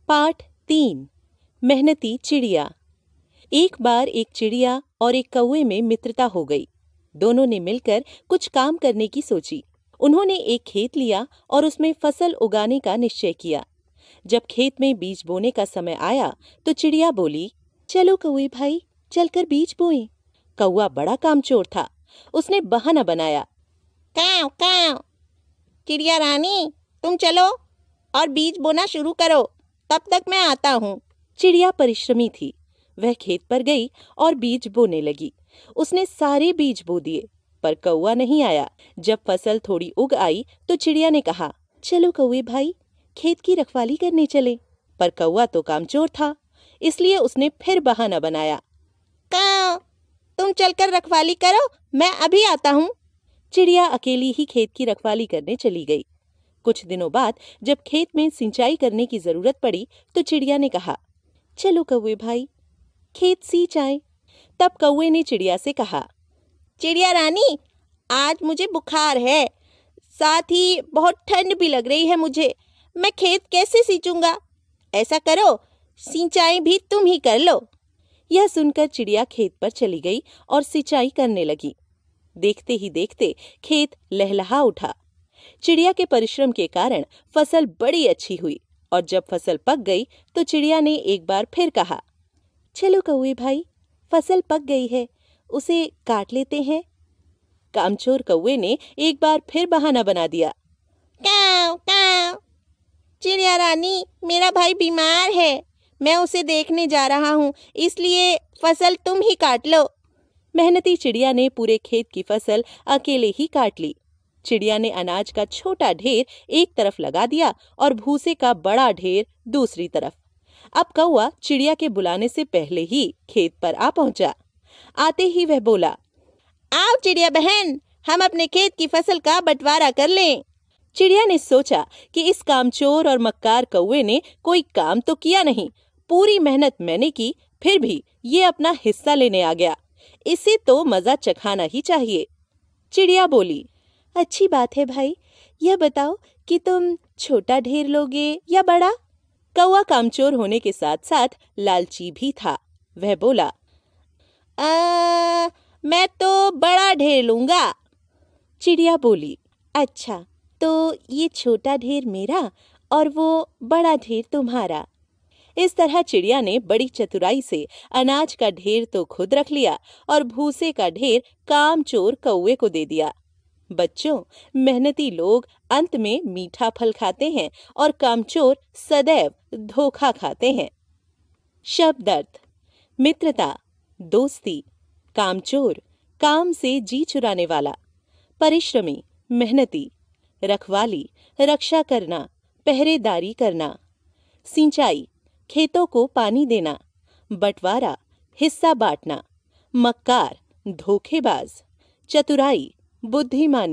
पाठ 3। मेहनती चिड़िया। एक बार एक चिड़िया और एक कौवे में मित्रता हो गई। दोनों ने मिलकर कुछ काम करने की सोची। उन्होंने एक खेत लिया और उसमें फसल उगाने का निश्चय किया। जब खेत में बीज बोने का समय आया तो चिड़िया बोली, चलो कौवे भाई, चलकर बीज बोएं। कौवा बड़ा कामचोर था। उसने बहाना बनाया, काव काव। चिड़िया रानी, तुम चलो और बीज बोना शुरू करो, तब तक मैं आता हूँ। चिड़िया परिश्रमी थी। वह खेत पर गई और बीज बोने लगी। उसने सारे बीज बो दिए, पर कौवा नहीं आया। जब फसल थोड़ी उग आई तो चिड़िया ने कहा, चलो कौवे भाई, खेत की रखवाली करने चले। पर कौवा तो कामचोर था, इसलिए उसने फिर बहाना बनाया, काव, तुम चलकर रखवाली करो, मैं अभी आता हूँ। चिड़िया अकेली ही खेत की रखवाली करने चली गई। कुछ दिनों बाद जब खेत में सिंचाई करने की जरूरत पड़ी तो चिड़िया ने कहा, चलो कौवे भाई, खेत सींच आए। तब कौवे ने चिड़िया से कहा, चिड़िया रानी, आज मुझे बुखार है, साथ ही बहुत ठंड भी लग रही है मुझे। मैं खेत कैसे सींचूंगा? ऐसा करो, सिंचाई भी तुम ही कर लो। यह सुनकर चिड़िया खेत पर चली गई और सिंचाई करने लगी। देखते ही देखते खेत लहलहा उठा। चिड़िया के परिश्रम के कारण फसल बड़ी अच्छी हुई और जब फसल पक गई तो चिड़िया ने एक बार फिर कहा, चलो कौवे भाई, फसल पक गई है, उसे काट लेते हैं। कामचोर कौवे ने एक बार फिर बहाना बना दिया, काव काव। चिड़िया रानी, मेरा भाई बीमार है, मैं उसे देखने जा रहा हूँ, इसलिए फसल तुम ही काट लो। मेहनती चिड़िया ने पूरे खेत की फसल अकेले ही काट ली। चिड़िया ने अनाज का छोटा ढेर एक तरफ लगा दिया और भूसे का बड़ा ढेर दूसरी तरफ। अब कौवा चिड़िया के बुलाने से पहले ही खेत पर आ पहुंचा। आते ही वह बोला, आओ चिड़िया बहन, हम अपने खेत की फसल का बंटवारा कर लें। चिड़िया ने सोचा कि इस कामचोर और मक्कार कौवे ने कोई काम तो किया नहीं, पूरी मेहनत मैंने की, फिर भी ये अपना हिस्सा लेने आ गया। इसे तो मजा चखाना ही चाहिए। चिड़िया बोली, अच्छी बात है भाई, यह बताओ कि तुम छोटा ढेर लोगे या बड़ा? कौवा कामचोर होने के साथ साथ लालची भी था। वह बोला, मैं तो बड़ा ढेर लूंगा। चिड़िया बोली, अच्छा, तो ये छोटा ढेर मेरा और वो बड़ा ढेर तुम्हारा। इस तरह चिड़िया ने बड़ी चतुराई से अनाज का ढेर तो खुद रख लिया और भूसे का ढेर कामचोर कौवे को दे दिया। बच्चों, मेहनती लोग अंत में मीठा फल खाते हैं और कामचोर सदैव धोखा खाते हैं। शब्द अर्थ: मित्रता, दोस्ती। कामचोर, काम से जी चुराने वाला। परिश्रमी, मेहनती। रखवाली, रक्षा करना, पहरेदारी करना। सिंचाई, खेतों को पानी देना। बंटवारा, हिस्सा बांटना। मक्कार, धोखेबाज। चतुराई, बुद्धिमानी।